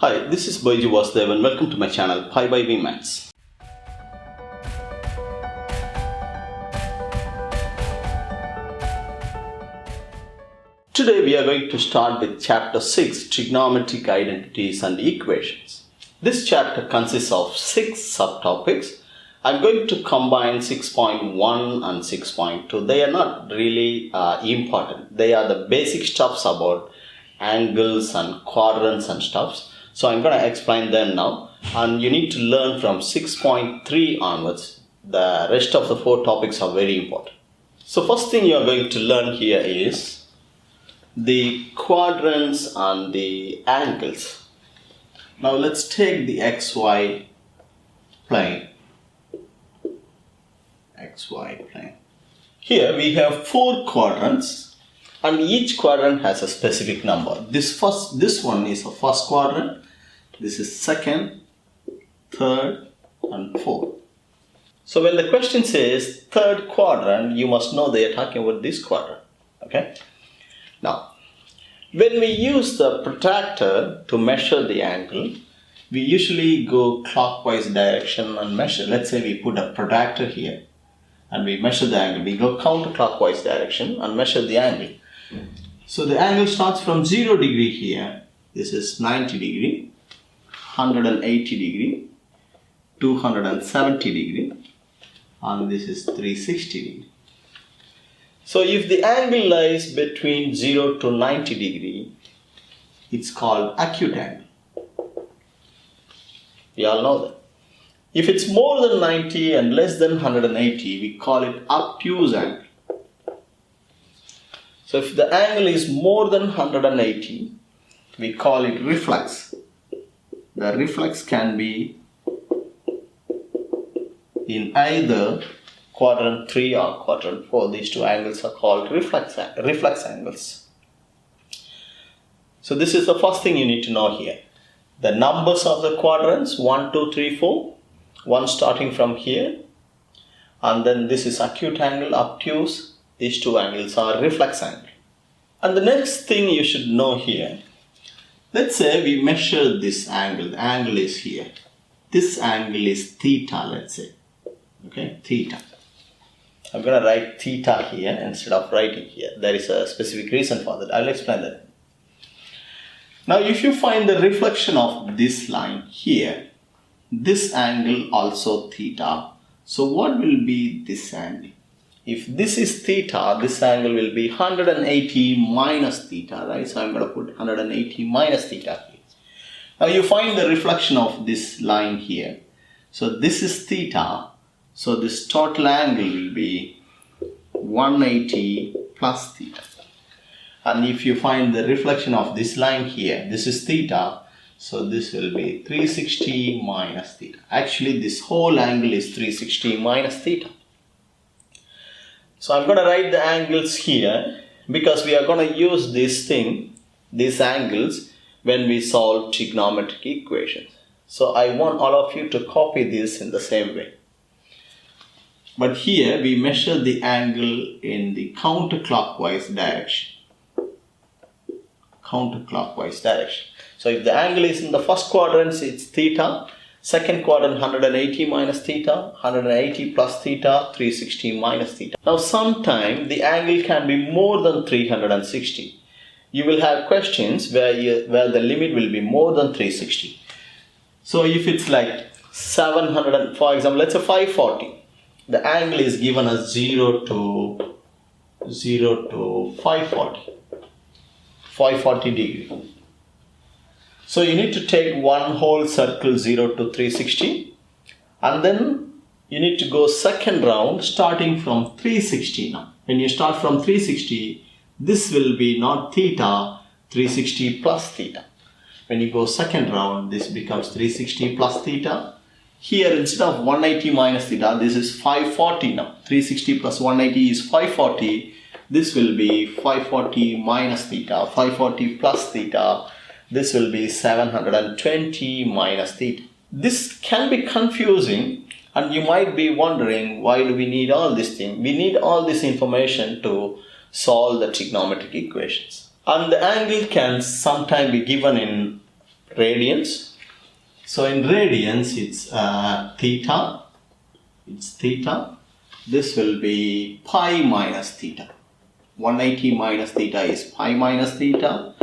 Hi, this is Baiju Vasudevan. Welcome to my channel pibyme Maths. Today we are going to start with Chapter 6, Trigonometric Identities and Equations. This chapter consists of 6 subtopics. I'm going to combine 6.1 and 6.2. They are not really important. They are the basic stuffs about angles and quadrants and stuffs. So I'm going to explain them now, and you need to learn from 6.3 onwards. The rest of the 4 topics are very important. So first thing you are going to learn here is the quadrants and the angles. Now let's take the XY plane. XY plane. Here we have 4 quadrants, and each quadrant has a specific number. This one is the first quadrant. This is second, third, and fourth. So when the question says third quadrant, you must know they are talking about this quadrant. Okay. Now, when we use the protractor to measure the angle, we usually go clockwise direction and measure. Let's say we put a protractor here and we measure the angle. We go counterclockwise direction and measure the angle. So the angle starts from 0 degree here. This is 90 degree, 180 degree, 270 degree, and this is 360 degree. So if the angle lies between 0 to 90 degree, it's called acute angle. We all know that. If it's more than 90 and less than 180, we call it obtuse angle. So if the angle is more than 180, we call it reflex. The reflex can be in either quadrant 3 or quadrant 4. These 2 angles are called reflex angles. So this is the first thing you need to know here. The numbers of the quadrants 1, 2, 3, 4. One starting from here, and then this is acute angle, obtuse. These 2 angles are reflex angle. And the next thing you should know here, let's say we measure this angle. The angle is here. This angle is theta, let's say. Okay, theta. I'm going to write theta here instead of writing here. There is a specific reason for that. I'll explain that. Now, if you find the reflection of this line here, this angle also theta. So what will be this angle? If this is theta, this angle will be 180 minus theta, right? So I'm going to put 180 minus theta here. Now you find the reflection of this line here. So this is theta. So this total angle will be 180 plus theta. And if you find the reflection of this line here, this is theta. So this will be 360 minus theta. Actually, this whole angle is 360 minus theta. So I'm going to write the angles here because we are going to use these angles, when we solve trigonometric equations. So I want all of you to copy this in the same way. But here we measure the angle in the counterclockwise direction. Counterclockwise direction. So if the angle is in the first quadrant, it's theta. Second quadrant, 180 minus theta, 180 plus theta, 360 minus theta. Now sometime the angle can be more than 360. You will have questions where the limit will be more than 360. So if it's like 700, for example, let's say 540. The angle is given as 0 to 540 degree. So you need to take one whole circle 0 to 360, and then you need to go second round starting from 360 now. When you start from 360, this will be not theta, 360 plus theta. When you go second round, this becomes 360 plus theta. Here instead of 180 minus theta, this is 540 now. 360 plus 180 is 540. This will be 540 minus theta, 540 plus theta. This will be 720 minus theta. This can be confusing, and you might be wondering, why do we need all this thing? We need all this information to solve the trigonometric equations. And the angle can sometimes be given in radians. So in radians, it's theta. It's theta. This will be pi minus theta. 180 minus theta is pi minus theta.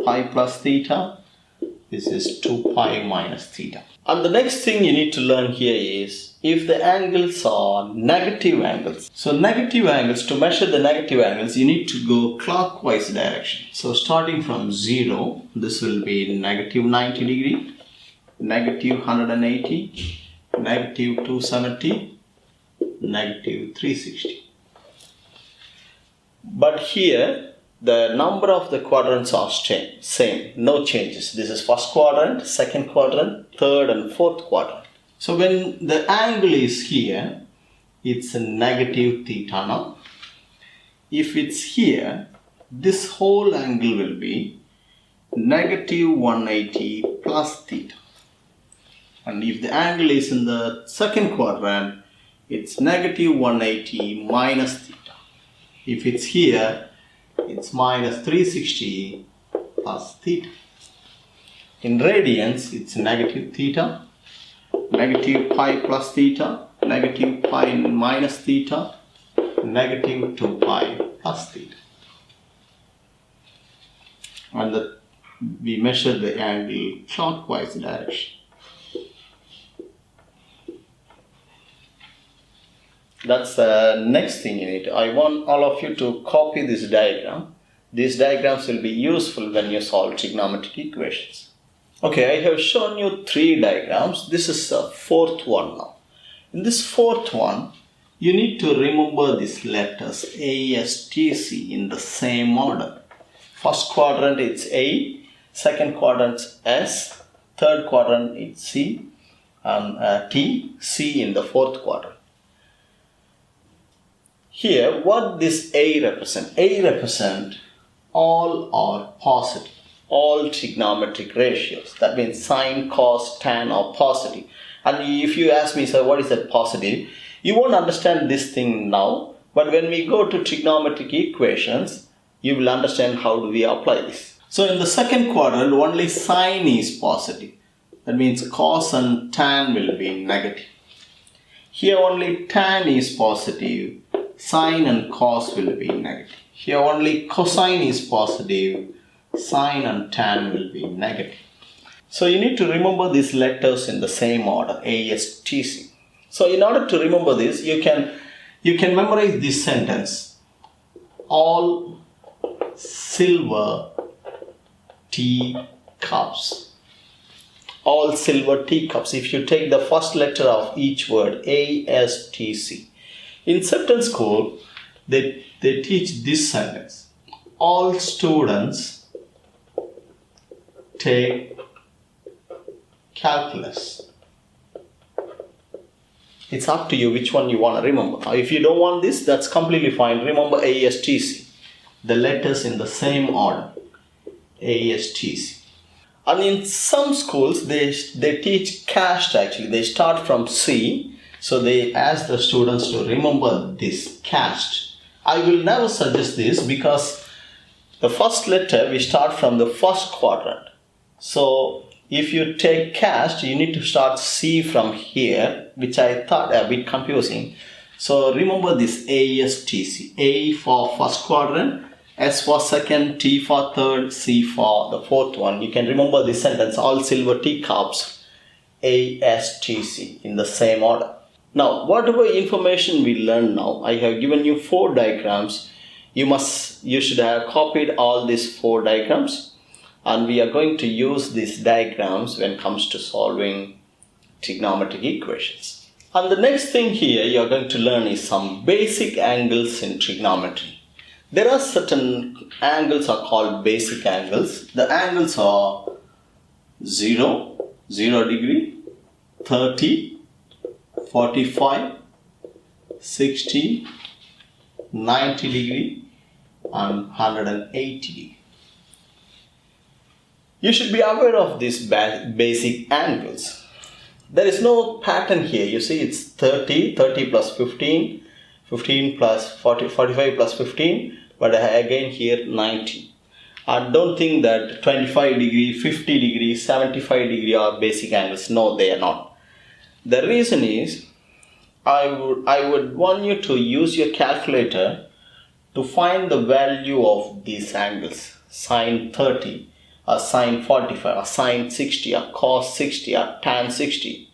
Pi plus theta. This is 2 pi minus theta. And the next thing you need to learn here is if the angles are negative angles. So negative angles, to measure the negative angles, you need to go clockwise direction. So starting from 0, this will be negative 90 degree, negative 180, negative 270, negative 360. But here, the number of the quadrants are same, no changes. This is first quadrant, second quadrant, third and fourth quadrant. So when the angle is here, it's a negative theta now. If it's here, this whole angle will be negative 180 plus theta. And if the angle is in the second quadrant, it's negative 180 minus theta. If it's here, it's minus 360 plus theta. In radians, it's negative theta, negative pi plus theta, negative pi minus theta, negative 2 pi plus theta. And we measure the angle clockwise direction. That's the next thing you need. I want all of you to copy this diagram. These diagrams will be useful when you solve trigonometric equations. Okay, I have shown you 3 diagrams. This is the 4th one now. In this 4th one, you need to remember these letters A, S, T, C in the same order. First quadrant it's A, second quadrant S, third quadrant it's C, and T, C in the 4th quadrant. Here, what this A represent? A represent all are positive, all trigonometric ratios. That means sine, cos, tan are positive. And if you ask me, sir, what is that positive? You won't understand this thing now, but when we go to trigonometric equations, you will understand how do we apply this. So in the second quadrant, only sine is positive. That means cos and tan will be negative. Here only tan is positive. Sine and cos will be negative. Here only cosine is positive, sine and tan will be negative. So you need to remember these letters in the same order, A, S, T, C. So in order to remember this, you can memorize this sentence. All silver teacups. All silver teacups. If you take the first letter of each word, A, S, T, C. In certain school, they teach this sentence. All students take calculus. It's up to you which one you want to remember. If you don't want this, that's completely fine. Remember ASTC. The letters in the same order. ASTC. And in some schools, they teach cast actually. They start from C. So they ask the students to remember this cast. I will never suggest this because the first letter we start from the first quadrant. So if you take cast, you need to start C from here, which I thought a bit confusing. So remember this ASTC. A for first quadrant, S for second, T for third, C for the fourth one. You can remember this sentence, all silver teacups, ASTC in the same order. Now, whatever information we learn now, I have given you 4 diagrams. You should have copied all these 4 diagrams, and we are going to use these diagrams when it comes to solving trigonometric equations. And the next thing here you are going to learn is some basic angles in trigonometry. There are certain angles are called basic angles. The angles are 0, 0 degree, 30, 45, 60, 90 degree and 180 degree. You should be aware of these basic angles. There is no pattern here. You see it's 30, 30 plus 15, 15 plus 40, 45 plus 15, but again here 90. And don't think that 25 degree, 50 degree, 75 degree are basic angles. No, they are not. The reason is, I would want you to use your calculator to find the value of these angles. Sine 30, or sine 45, or sine 60, or cos 60, or tan 60.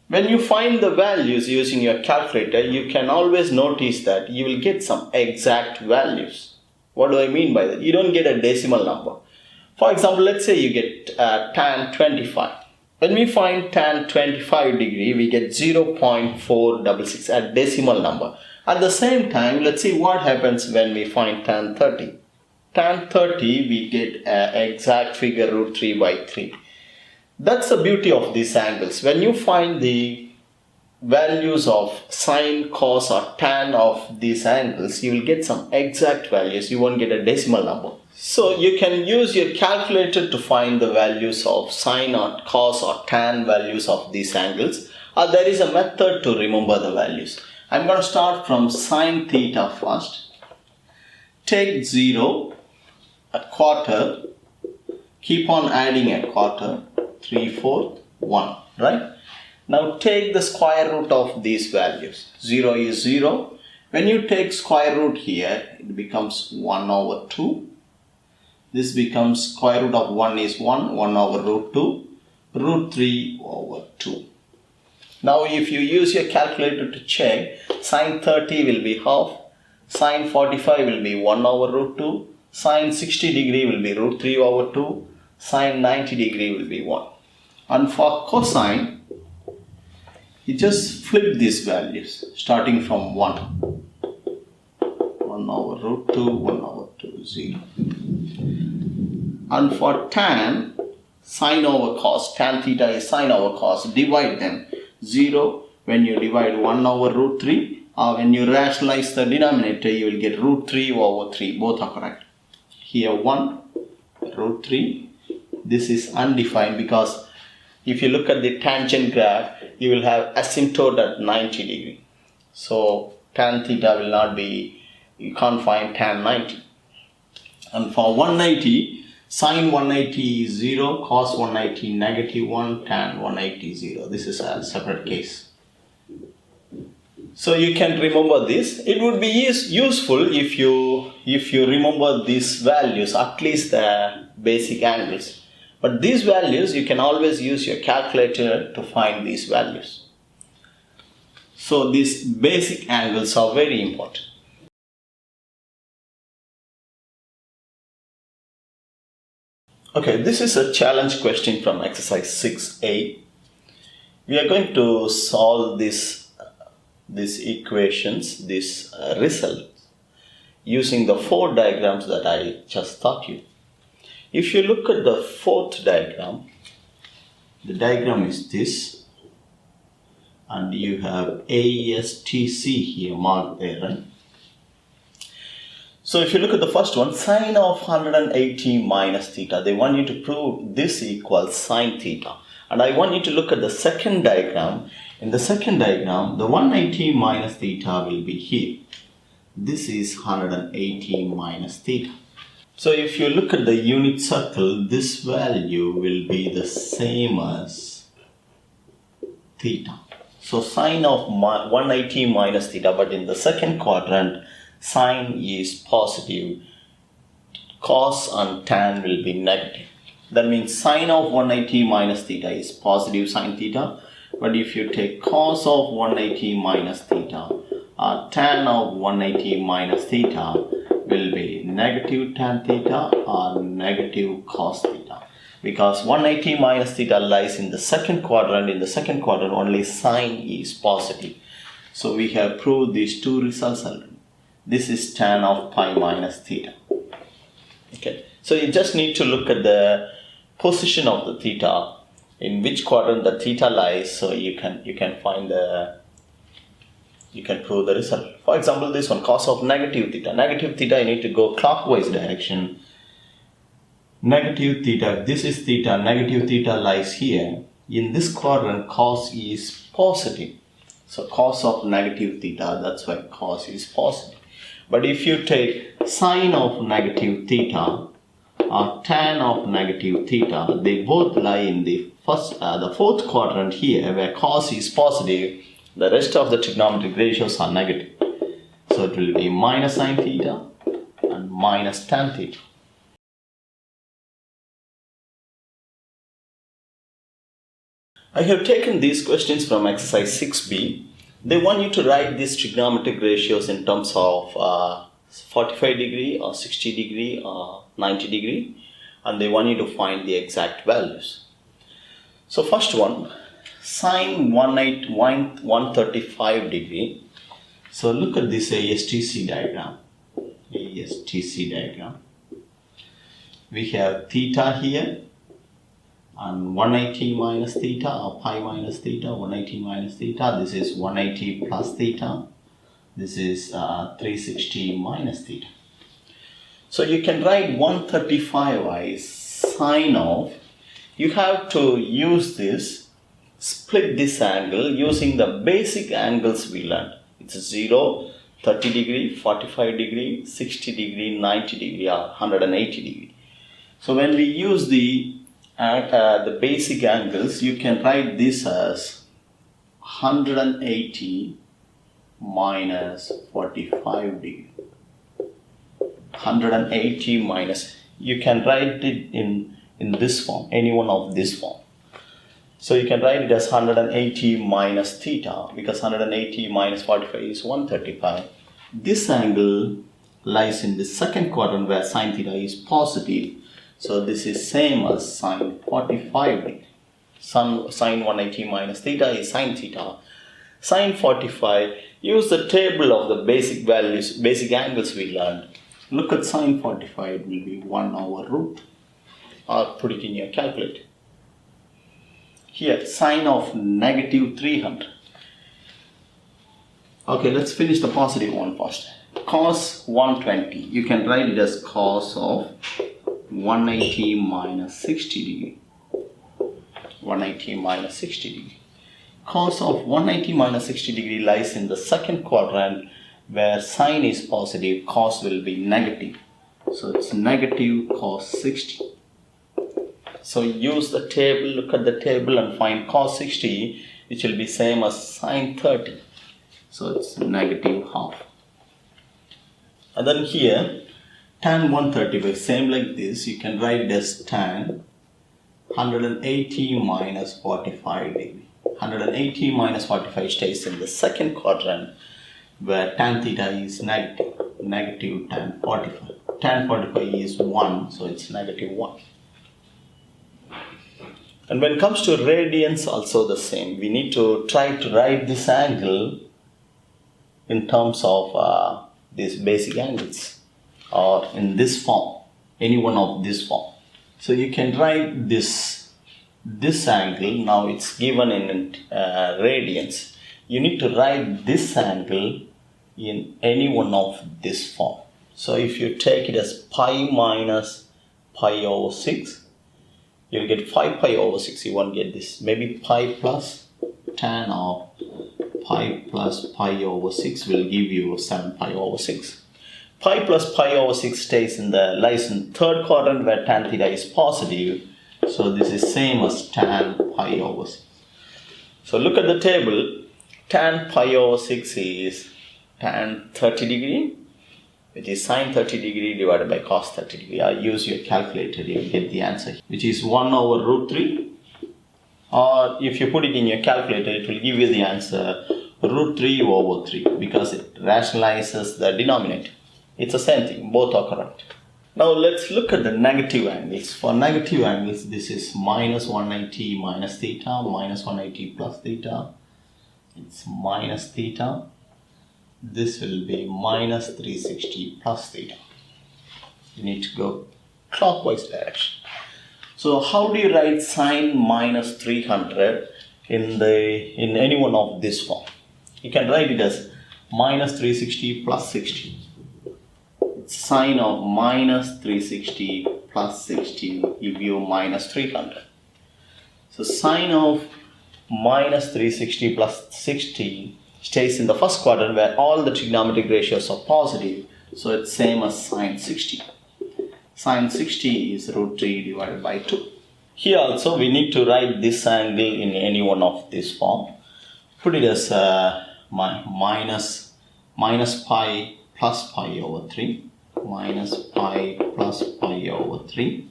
When you find the values using your calculator, you can always notice that you will get some exact values. What do I mean by that? You don't get a decimal number. For example, let's say you get tan 25. When we find tan 25 degree, we get 0.466, a decimal number. At the same time, let's see what happens when we find tan 30. Tan 30, we get an exact figure root 3 by 3. That's the beauty of these angles. When you find the values of sine, cos or tan of these angles, you will get some exact values. You won't get a decimal number. So you can use your calculator to find the values of sine or cos or tan values of these angles. Or there is a method to remember the values. I'm going to start from sine theta first. Take 0, a quarter, keep on adding a quarter, 3/4, 1, right? Now take the square root of these values. 0 is 0. When you take square root here, it becomes 1 over 2. This becomes square root of 1 is 1, 1 over root 2, root 3 over 2. Now if you use your calculator to check, sine 30 will be half, sine 45 will be 1 over root 2, sine 60 degree will be root 3 over 2, sine 90 degree will be 1. And for cosine, you just flip these values starting from 1. 1 over root 2, 1 over 2, 0. And for tan, sine over cos, tan theta is sine over cos, divide them. 0, when you divide 1 over root 3, or when you rationalize the denominator, you will get root 3 over 3, both are correct. Here 1, root 3, this is undefined because if you look at the tangent graph, you will have asymptote at 90 degree. So tan theta will not be, you can't find tan 90. And for 190, sine 180 is 0, cos 180 negative 1, tan 180 0. This is a separate case. So you can remember this. It would be useful if you remember these values, at least the basic angles. But these values, you can always use your calculator to find these values. So these basic angles are very important. Okay, this is a challenge question from exercise 6A. We are going to solve these equations, this result, using the 4 diagrams that I just taught you. If you look at the 4th diagram, the diagram is this, and you have ASTC here marked there, right? So if you look at the first one, sine of 180 minus theta, they want you to prove this equals sine theta. And I want you to look at the second diagram. In the second diagram, the 180 minus theta will be here. This is 180 minus theta. So if you look at the unit circle, this value will be the same as theta. So sine of 180 minus theta, but in the second quadrant, sine is positive, cos and tan will be negative. That means sine of 180 minus theta is positive sine theta, but if you take cos of 180 minus theta, or tan of 180 minus theta will be negative tan theta or negative cos theta. Because 180 minus theta lies in the second quadrant. In the second quadrant, only sine is positive. So we have proved these 2 results already. This is tan of pi minus theta. Okay, so you just need to look at the position of the theta, in which quadrant the theta lies, so you can find you can prove the result. For example, this one, cos of negative theta. Negative theta, you need to go clockwise direction. Negative theta, this is theta, negative theta lies here. In this quadrant, cos is positive. So cos of negative theta, that's why cos is positive. But if you take sine of negative theta or tan of negative theta, they both lie in the fourth quadrant here, where cos is positive. The rest of the trigonometric ratios are negative. So it will be minus sine theta and minus tan theta. I have taken these questions from exercise 6B. They want you to write these trigonometric ratios in terms of 45 degree or 60 degree or 90 degree, and they want you to find the exact values. So first one, sine 135 degree. So look at this ASTC diagram. We have theta here and 180 minus theta or pi minus theta, 180 minus theta. This is 180 plus theta. This is 360 minus theta. So you can write 135 as sine of, you have to use this, split this angle using the basic angles we learned. It's 0, 30 degree, 45 degree, 60 degree, 90 degree or 180 degree. So when we use the basic angles, you can write this as 180 minus 45 degree. 180 minus, you can write it in this form, any one of this form. So you can write it as 180 minus theta, because 180 minus 45 is 135. This angle lies in the second quadrant where sine theta is positive. So this is same as sine 45 degree. Sine 180 minus theta is sine theta. Sine 45, use the table of the basic values, basic angles we learned. Look at sine 45, it will be 1 over root, or put it in your calculator. Here, sine of negative 300. Okay, let's finish the positive one first. Cos 120, you can write it as cos of 180 minus 60 degree. 180 minus 60 degree. Cos of 180 minus 60 degree lies in the second quadrant where sine is positive, cos will be negative. So it's negative cos 60. So use the table, look at the table and find cos 60, which will be same as sine 30. So it's negative half. And then here, tan 135, same like this, you can write it as tan 180 minus 45 degree. 180 minus 45 stays in the second quadrant where tan theta is negative, negative tan 45. Tan 45 is 1, so it's negative 1. And when it comes to radians, also the same. We need to try to write this angle in terms of these basic angles, or in this form, any one of this form. So you can write this angle, now it's given in radians. You need to write this angle in any one of this form. So if you take it as pi minus pi over 6, you'll get 5 pi over 6, you won't get this. Maybe pi plus tan of pi plus pi over 6 will give you 7 pi over 6. Pi plus pi over 6 lies in third quadrant where tan theta is positive. So this is same as tan pi over 6. So look at the table. Tan pi over 6 is tan 30 degree, which is sine 30 degree divided by cos 30 degree. Use your calculator, you will get the answer, which is 1 over root 3. Or if you put it in your calculator, it will give you the answer root 3 over 3, because it rationalizes the denominator. It's the same thing, both are correct. Now let's look at the negative angles. For negative angles, this is minus 180 minus theta, minus 180 plus theta. It's minus theta. This will be minus 360 plus theta. You need to go clockwise direction. So how do you write sine minus 300 in any one of this form? You can write it as minus 360 plus 60. It's sine of minus 360 plus 60 will give you minus 300. So sine of minus 360 plus 60 stays in the first quadrant where all the trigonometric ratios are positive. So it's same as sine 60. Sine 60 is root 3 divided by 2. Here also we need to write this angle in any one of this form. Put it as minus pi plus pi over 3. Minus pi plus pi over 3.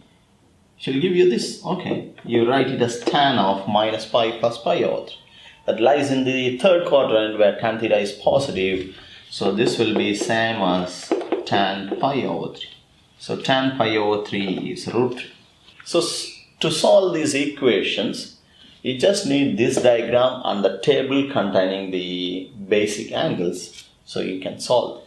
Shall give you this? Okay. You write it as tan of minus pi plus pi over 3. That lies in the third quadrant where tan theta is positive. So this will be same as tan pi over 3. So tan pi over 3 is root 3. So to solve these equations, you just need this diagram and the table containing the basic angles, so you can solve.